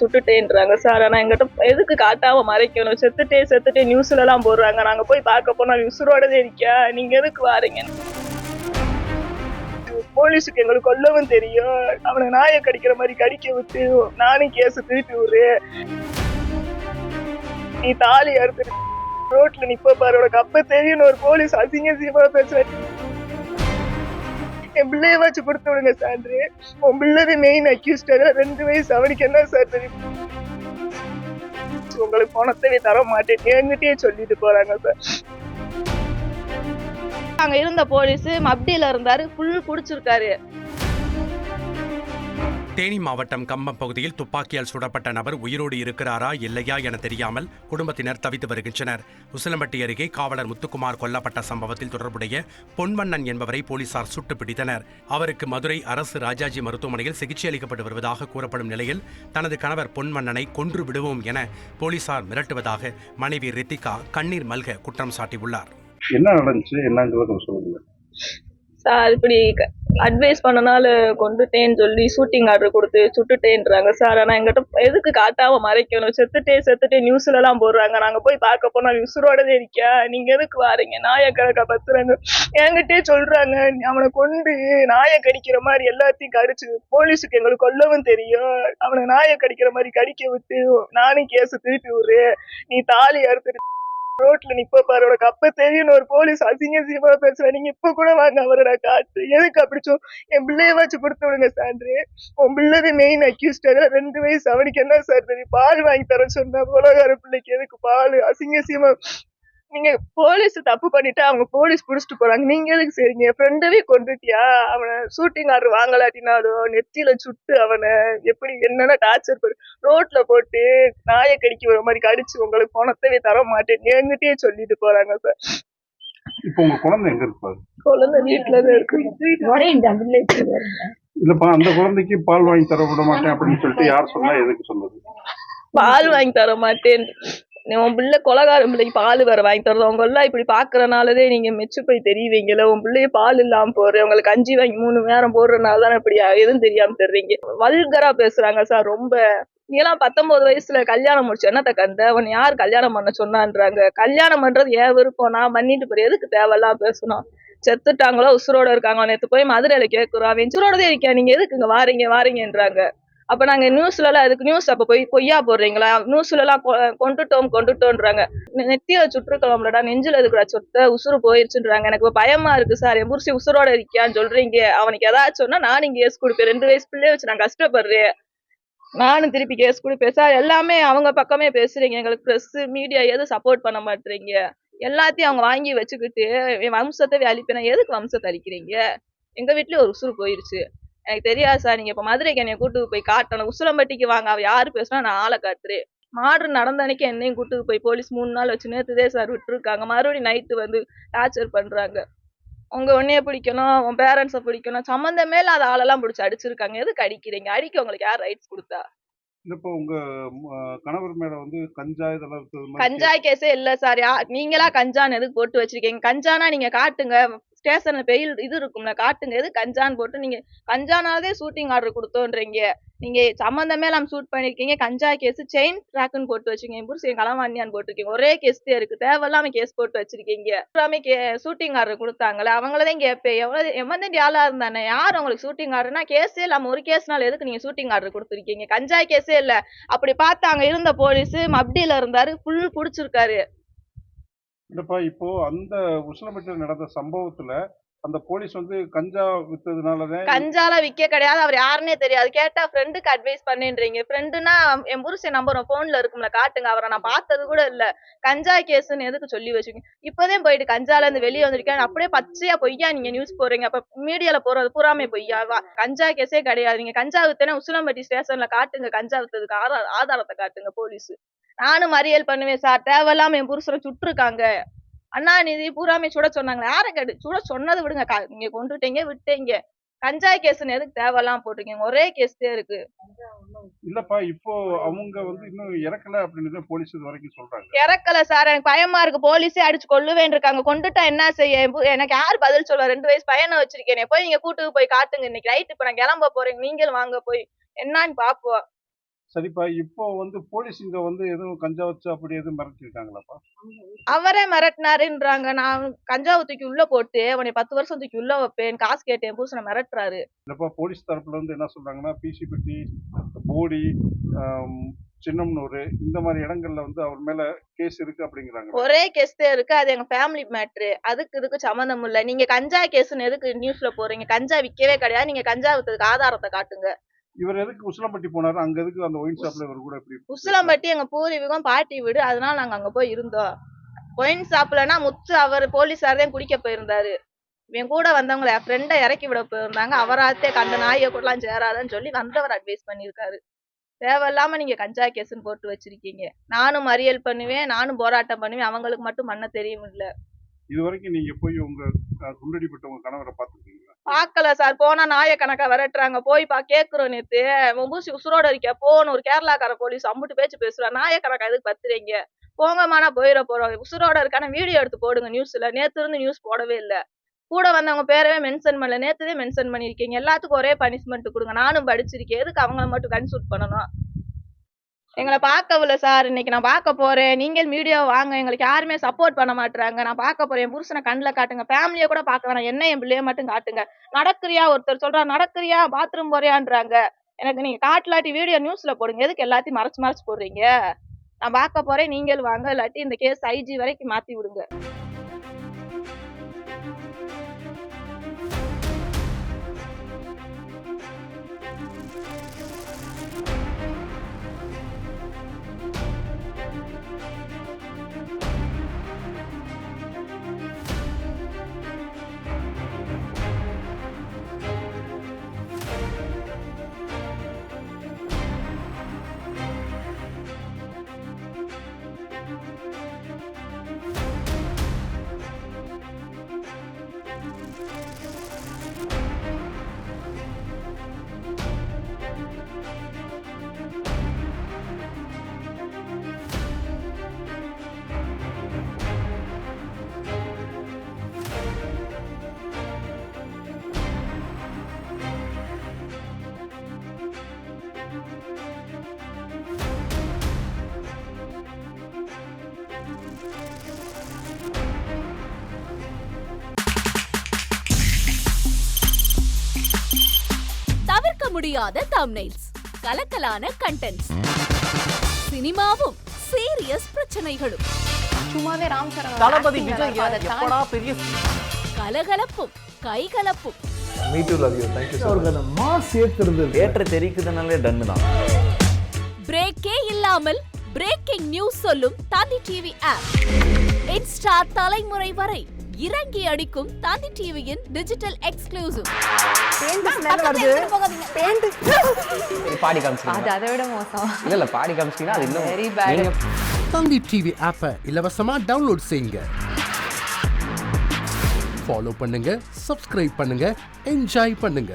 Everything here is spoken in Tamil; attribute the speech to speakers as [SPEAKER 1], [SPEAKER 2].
[SPEAKER 1] சுட்டுட்டேன்றாங்க சார். ஆனா எங்கிட்ட எதுக்கு காட்டாம மறைக்கணும்? செத்துட்டே நியூஸ்ல எல்லாம் போடுறாங்க. நாங்க போய் பார்க்க போனா உசுரோடவே இருக்கியா, நீங்க எதுக்கு வாரீங்க? போலீஸுக்கு எங்களுக்கு கொல்லவும் தெரியும். அவனை நாயை கடிக்கிற மாதிரி கடிக்க விட்டு நானும் கேஸ் திருப்பி விடு. நீ தாலி அறுத்துட்டு ரோட்ல நிப்ப பாரு, உனக்கு அப்ப தெரியும் ஒரு போலீஸ் அசிங்கமா பேசுற. என் பிள்ளைய வச்சு கொடுத்து விடுங்க சான்று. உன் பிள்ளை மெயின் அக்யூஸ்ட். 2 வயசு, அவனுக்கு என்ன சார் தெரியும்? உங்களுக்கு பணத்தை தர மாட்டேன் என்கிட்டயே சொல்லிட்டு போறாங்க சார். அங்க இருந்த போலீஸ் மப்டியில இருந்தாரு, ஃபுல் குடிச்சிருக்காரு.
[SPEAKER 2] தேனி மாவட்டம் கம்பம் பகுதியில் துப்பாக்கியால் சுடப்பட்ட நபர் உயிரோடு இருக்கிறாரா இல்லையா என தெரியாமல் குடும்பத்தினர் தவித்து வருகின்றனர். உசிலம்பட்டி அருகே காவலர் முத்துக்குமார் கொல்லப்பட்ட சம்பவத்தில் தொடர்புடைய பொன்வண்ணன் என்பவரை போலீசார் சுட்டு பிடித்தனர். அவருக்கு மதுரை அரசு ராஜாஜி மருத்துவமனையில் சிகிச்சை அளிக்கப்பட்டு வருவதாக கூறப்படும் நிலையில் தனது கணவர் பொன்வண்ணனை கொன்று விடுவோம் என போலீசார் மிரட்டுவதாக மனைவி ரித்திகா கண்ணீர் மல்க குற்றம் சாட்டியுள்ளார்.
[SPEAKER 3] என்ன நடந்துச்சு, என்னன்னு சொல்லுங்க
[SPEAKER 1] சார். இப்படி அட்வைஸ் பண்ணனால கொண்டுட்டேன்னு சொல்லி ஷூட்டிங் ஆர்டர் கொடுத்து சுட்டுட்டேன்றாங்க சார். ஆனா எங்கிட்ட எதுக்கு காட்டாம மறைக்கணும்? செத்துட்டே நியூஸ்ல எல்லாம் போடுறாங்க. நாங்க போய் பார்க்க போனா உசுரோடவே இருக்கியா, நீங்க எதுக்கு வாரீங்க? நாயை கணக்கா பத்துறாங்க. என்கிட்டே சொல்றாங்க அவனை கொண்டு நாயை கடிக்கிற மாதிரி எல்லாத்தையும் கடிச்சு போலீஸுக்கு எங்களுக்கு கொல்லவும் தெரியும். அவனை நாயை கடிக்கிற மாதிரி கடிக்க விட்டு நானும் கேஸ் திருப்பி விடு. நீ தாலி அறுத்துட்டு ரோட்ல நிப்ப பாரு, உனக்கு அப்ப தெரியும் ஒரு போலீஸ் அசிங்கமா பேசுற. நீங்க இப்ப கூட வாங்க அவரோட காட்டு. எதுக்கு அப்படி என் பிள்ளைய வச்சு கொடுத்து விடுங்க சான்று. உன் பிள்ளை மெயின் அக்யூஸ்ட். 2 வயசு, அவனுக்கு என்ன சார் தெரியும்? பால் வாங்கி தர சொன்னா உலகார பிள்ளைக்கு எதுக்கு பால்? அசிங்கமா நீங்க போலீஸ் தப்பு பண்ணிட்டு அவங்க போலீஸ் புடிச்சிட்டு போறாங்க. நீங்க எதுக்கு சரிங்க? என் ஃப்ரெண்டவே கொண்டுட்டியா? அவனை ஷூட்டிங் ஆர்டர் வாங்கலாட்டினாலும் நெத்தியில சுட்டு அவனை எப்படி என்னென்ன டார்ச்சர் பண்ணி ரோட்ல போட்டு நாயை கடிக்க வர மாதிரி கடிச்சு உங்களுக்கு பணத்தை தர மாட்டேன் என்கிட்டயே சொல்லிட்டு போறாங்க சார்.
[SPEAKER 3] இப்போ உங்க குழந்தை எங்க இருப்பாரு?
[SPEAKER 1] குழந்தை வீட்டுலதான் இருக்கு.
[SPEAKER 3] இல்லப்பா, அந்த குழந்தைக்கு பால் வாங்கி தர விட மாட்டேன் அப்படின்னு சொல்லிட்டு யார் சொன்னா, எதுக்கு சொன்னது?
[SPEAKER 1] பால் வாங்கி தர மாட்டேன், உன் பிள்ளை கொலகாரம் பிள்ளைக்கு பால் வேற வாங்கி தரது. அவங்க எல்லாம் இப்படி பாக்குறனாலதே நீங்க மெச்சு போய் தெரியவீங்கல்ல. உன் பிள்ளைய பால் இல்லாம போற, உங்களுக்கு 5 வாங்கி 3 நேரம் போடுறதுனால தானே இப்படி எதுவும் தெரியாம தெரிறீங்க. வல்கரா பேசுறாங்க சார் ரொம்ப. நீங்களாம் 19 வயசுல கல்யாணம் முடிச்சு என்னத்த கண்ட? அவன் யார் கல்யாணம் பண்ண சொன்னான்றாங்க. கல்யாணம் பண்றது ஏன் விருப்பம்? நான் பண்ணிட்டு போறேன், எதுக்கு தேவையெல்லாம் பேசணும்? செத்துட்டாங்களோ உசுரோட இருக்காங்க. நேத்து போய் மதுரையில கேட்கிறோம், அவன் உசுரோடதே இருக்கியா, நீங்க எதுக்கு இங்க வாரீங்கன்றாங்க. அப்ப நாங்க நியூஸ்ல எல்லாம் அதுக்கு நியூஸ் அப்ப போய் பொய்யா போடுறீங்களா? நியூஸ்ல எல்லாம் கொண்டுட்டோன்றாங்க. நெத்திய சுற்றுக்கலாம்லடா, நெஞ்சில எதுக்குடா சொத்த, உசுறு போயிருச்சுன்றாங்க. எனக்கு பயமா இருக்கு சார். என் புருஷன் உசுரோட இருக்கியான்னு சொல்றீங்க. அவனுக்கு ஏதாச்சும் சொன்னா நானும் கேஸ் கொடுப்பேன். 2 வயசு பிள்ளைய வச்சு நான் கஷ்டப்படுறேன். நானும் திருப்பி கேஸ் கொடுப்பேன் சார். எல்லாமே அவங்க பக்கமே பேசுறீங்க. எங்களுக்கு பிரஸ் மீடியா எதுவும் சப்போர்ட் பண்ண மாட்டீங்க. எல்லாத்தையும் அவங்க வாங்கி வச்சுக்கிட்டு என் வம்சத்தை அழிப்பேன். எதுக்கு வம்சத்தை அழிக்கிறீங்க? எங்க வீட்லயும் ஒரு உசுறு போயிருச்சு. எனக்கு தெரியாது சார். நீங்க இப்ப மதுரைக்கு என்னைய கூட்டு போய் காட்டணும். உசிலம்பட்டிக்கு வாங்க, அவ யாரு பேசுனா நான் ஆளை காட்டுறேன். மாடு நடந்த அன்னைக்கு என்னையும் கூட்டு போய் போலீஸ் 3 நாள் வச்சு நேத்துதே சார் விட்டுருக்காங்க. மறுபடியும் நைட்டு வந்து டார்ச்சர் பண்றாங்க. உங்க உன்னைய பிடிக்கணும், உன் பேரண்ட்ஸை பிடிக்கணும், சம்பந்தமே இல்லாத ஆளெல்லாம் பிடிச்சி அடிச்சிருக்காங்க. எதுக்கு அடிக்கிறீங்க? அடிக்க உங்களுக்கு யார் ரைட்ஸ் கொடுத்தா?
[SPEAKER 3] இப்போ உங்க கணவர் மேல வந்து கஞ்சா இதெல்லாம்
[SPEAKER 1] கஞ்சாய் கேஸே இல்ல சார். நீங்களா கஞ்சான்னு எதுக்கு போட்டு வச்சிருக்கீங்க? கஞ்சானா நீங்க காட்டுங்க, ஸ்டேஷன்ல பெயில் இது இருக்கும்ல, காட்டுங்க. எது கஞ்சான்னு போட்டு நீங்க கஞ்சானாலே ஷூட்டிங் ஆர்டர் கொடுத்தோன்றீங்க. நீங்க சம்பந்தமே இல்லாம ஷூட் பண்ணிருக்கீங்க. கஞ்சா கேஸ் செயின் ட்ராக்னு போட்டு வச்சிருக்கீங்க. புருஷன் களவாண்டியான்னு போட்டிருக்கீங்க. ஒரே கேஸ் தான் இருக்கு, தேவையில்லாம கேஸ் போட்டு வச்சிருக்கீங்க. ஷூட்டிங் ஆர்டர் கொடுத்தாங்களே அவங்களதான் கேட்பேன். எவ்வளவு ஆளா இருந்தானே யார் உங்களுக்கு ஷூட்டிங் ஆர்டர்னா? கேஸே இல்லாம ஒரு கேஸ்னால எதுக்கு நீங்க ஷூட்டிங் ஆர்டர் கொடுத்துருக்கீங்க? கஞ்சா கேஸே இல்ல. அப்படி பார்த்தா அங்க இருந்த போலீஸ் மப்டியில இருந்தாரு, ஃபுல் குடிச்சிருக்காரு.
[SPEAKER 3] இல்லப்பா, இப்போ அந்த உசிலம்பட்டியில் நடந்த சம்பவத்துல அந்த போலீஸ் வந்து கஞ்சா வித்ததுனாலதான்.
[SPEAKER 1] கஞ்சால விக்க கிடையாது. அவர் யாருன்னே தெரியாது. கேட்டா ஃப்ரெண்டுக்கு அட்வைஸ் பண்ணின்றீங்க. ஃப்ரெண்டுனா என் புருஷன் நம்பர் போன்ல இருக்கும்ல, காட்டுங்க. அவரை நான் பார்த்தது கூட இல்ல. கஞ்சா கேஸ்ன்னு எதுக்கு சொல்லி வச்சுக்கீங்க? இப்பதான் போயிட்டு கஞ்சால இருந்து வெளியே வந்திருக்கேன் அப்படியே பச்சையா பொய்யா நீங்க நியூஸ் போறீங்க. அப்ப மீடியால போறது பூராமே பொய்யாவா? கஞ்சா கேஸே கிடையாது. நீங்க கஞ்சா வித்தனா உசிலம்பட்டி ஸ்டேஷன்ல காட்டுங்க. கஞ்சா வித்ததுக்கு ஆதாரத்தை காட்டுங்க போலீஸ். நானும் மறியல் பண்ணுவேன் சார். தேவையில்லாம என் புருஷனை சுட்டுருக்காங்க. அண்ணா நிதி பூராமே சுட சொன்னாங்க. யாரை கேட்டு சுட சொன்னது விடுங்க. நீங்க கொண்டுட்டீங்க விட்டீங்க. கஞ்சா கேஸ்ன்னு எதுக்கு தேவையெல்லாம் போட்டிருக்கீங்க? ஒரே கேஸ் தான் இருக்கு.
[SPEAKER 3] இல்லப்பா, இப்போ அவங்க வந்து இன்னும் இறக்கல அப்படின்னு போலீஸ் இது வரைக்கும் சொல்றாங்க.
[SPEAKER 1] இறக்கல சார். எனக்கு பயமா இருக்கு. போலீஸே அடிச்சு கொல்லுவேன் இருக்காங்க. கொண்டுட்டா என்ன செய்ய? எனக்கு யார் பதில் சொல்லுவா? 2 வயசு பையனை வச்சிருக்கேன். போய் நீங்க கூட்டுக்கு போய் காட்டுங்க. இன்னைக்கு ரைட்டு இப்ப நான் கிளம்ப போறேன். நீங்களும் வாங்க போய் என்னன்னு பாப்போம்.
[SPEAKER 3] சரிப்பா, இப்போ வந்து போலீஸ் இங்க வந்து எதுவும் கஞ்சா வச்சு அப்படி எதுவும் மிரட்டிருக்காங்களாப்பா?
[SPEAKER 1] அவரே மிரட்டினாருன்றாங்க. நான் கஞ்சாவ தூக்கி உள்ள போட்டு, உன்னைய 10 வருஷம் தூக்கி உள்ள வைப்பேன். காசு கேட்டு என் புருஷன மிரட்டுறாரு.
[SPEAKER 3] இல்லப்பா, போலீஸ் தரப்புல இருந்து என்ன சொல்றாங்கன்னா, பிசிபட்டி, போடி, ஆம், சின்னமனூரு இந்த மாரி இடங்கள்ல வந்து அவர் மேல கேஸ் இருக்கு அப்படிங்கிறாங்க.
[SPEAKER 1] ஒரே கேஸ் தான் இருக்கு. அது எங்க ஃபேமிலி மேட்ரு. இதுக்கு சம்மந்தம் இல்ல. நீங்க கஞ்சா கேஸ்ன்னு எதுக்கு நியூஸ்ல போடுறீங்க? கஞ்சா விக்கவே கிடையாது. நீங்க கஞ்சா வித்ததுக்கு ஆதாரத்த காட்டுங்க.
[SPEAKER 3] இவர் எதுக்கு உசிலம்பட்டி போனாரு? அங்க எதுக்கு அந்த ஒயின் ஷாப்ல இவர் கூட எப்படி
[SPEAKER 1] உசிலம்பட்டி எங்க பூர்வீகம், பாட்டி வீடு. அதனால நாங்க அங்க போய் இருந்தோம். ஒயின் ஷாப்லனா முத்து அவர் போலீஸார் தான் குடிக்க போயிருந்தாரு. என் கூட வந்தவங்கள என் ஃப்ரெண்ட இறக்கி விட போயிருந்தாங்க. அவராத்தே கண்ட நாய கூடலாம் சேராதன்னு சொல்லி வந்தவர் அட்வைஸ் பண்ணியிருக்காரு. தேவையில்லாம நீங்க கஞ்சா கேஸ்ன்னு போட்டு வச்சிருக்கீங்க. நானும் மறியல் பண்ணுவேன். நானும் போராட்டம் பண்ணுவேன். அவங்களுக்கு மட்டும் பண்ண தெரியுமில்ல.
[SPEAKER 3] இதுவரைக்கும் நீங்க போய் உங்க குண்டடிப்பட்ட உங்க கணவரை பார்த்துருக்கீங்களா?
[SPEAKER 1] பாக்கல சார். போனா நாய கணக்கா விரட்டுறாங்க. போய் கேக்குறோம் நேத்து. உன் பூசி உசுரோட இருக்கியா? போன்னு ஒரு கேரளாக்கார போலீஸ் அம்புட்டு பேச்சு பேசுறா. நாய கணக்கா எதுக்கு பத்துறீங்க? போங்கம்மா நான் போயிட போறோம். உசுரோட இருக்கான வீடியோ எடுத்து போடுங்க நியூஸ்ல. நேத்து இருந்து நியூஸ் போடவே இல்ல. கூட வந்தவங்க பேரவே மென்ஷன் பண்ணல. நேத்துதே மென்ஷன் பண்ணிருக்கீங்க. எல்லாத்துக்கும் ஒரே பனிஷ்மெண்ட் கொடுங்க. நானும் படிச்சிருக்கேன். எதுக்கு அவங்கள மட்டும் கன்சூட் பண்ணணும்? எங்கள பார்க்கவில்ல சார். இன்னைக்கு நான் பார்க்க போறேன். நீங்கள் மீடியா வாங்க. எங்களுக்கு யாருமே சப்போர்ட் பண்ண மாட்றாங்க. நான் பார்க்க போறேன். என் புருஷனை கண்ணுல காட்டுங்க. ஃபேமிலிய கூட பார்க்க வேணாம். என்ன என் பிள்ளைய மட்டும் காட்டுங்க. நடக்குறியா? ஒருத்தர் சொல்றா நடக்குறியா? பாத்ரூம் போறியான்றாங்க. எனக்கு நீங்க காட்டலாட்டி வீடியோ நியூஸ்ல போடுங்க. எதுக்கு எல்லாத்தையும் மறைச்சு மறைச்சு போடுறீங்க? நான் பார்க்க போறேன். நீங்கள் வாங்க. இல்லாட்டி இந்த கேஸ் ஐஜி வரைக்கும் மாத்தி விடுங்க.
[SPEAKER 4] தவிர்க்க முடியாத தம்ப்நெயில்ஸ், கலக்கலான கண்டென்ட்ஸ், சினிமாவும் சீரியஸ் பிரச்சனைகளும்,
[SPEAKER 5] சும்மாவே ராம் சரண்
[SPEAKER 6] தளபதி விஜய் எப்படா பெரிய
[SPEAKER 4] கலகலப்பும் கைகலப்பும்,
[SPEAKER 6] me too love you thank you sir.
[SPEAKER 7] அவருக்கு அந்த மாஸ் ஏத்துறது
[SPEAKER 6] ஏற்ற தெரிக்குதுனாலே டன்னு தான்.
[SPEAKER 4] பிரேக்கே இல்லாமல் பிரேக்கிங் நியூஸ் சொல்லும் தந்தி டிவி ஆப். இன்ஸ்டா தலைமுறை வரை இறங்கி அடிக்கும் தந்தி டிவியின் டிஜிட்டல் எக்ஸ்க்ளூசிவ்.
[SPEAKER 6] பாடி காமிச்சிங்க.
[SPEAKER 5] அது அதை விட மோசம்.
[SPEAKER 6] இல்ல பாடி காமிச்சிங்கன்னா அது இன்னும்
[SPEAKER 5] வெரி பேட்.
[SPEAKER 2] தந்தி டிவி ஆப்பை இலவசமா டவுன்லோட் செய்யுங்க. ஃபாலோ பண்ணுங்க, சப்ஸ்கிரைப் பண்ணுங்க, என்ஜாய் பண்ணுங்க.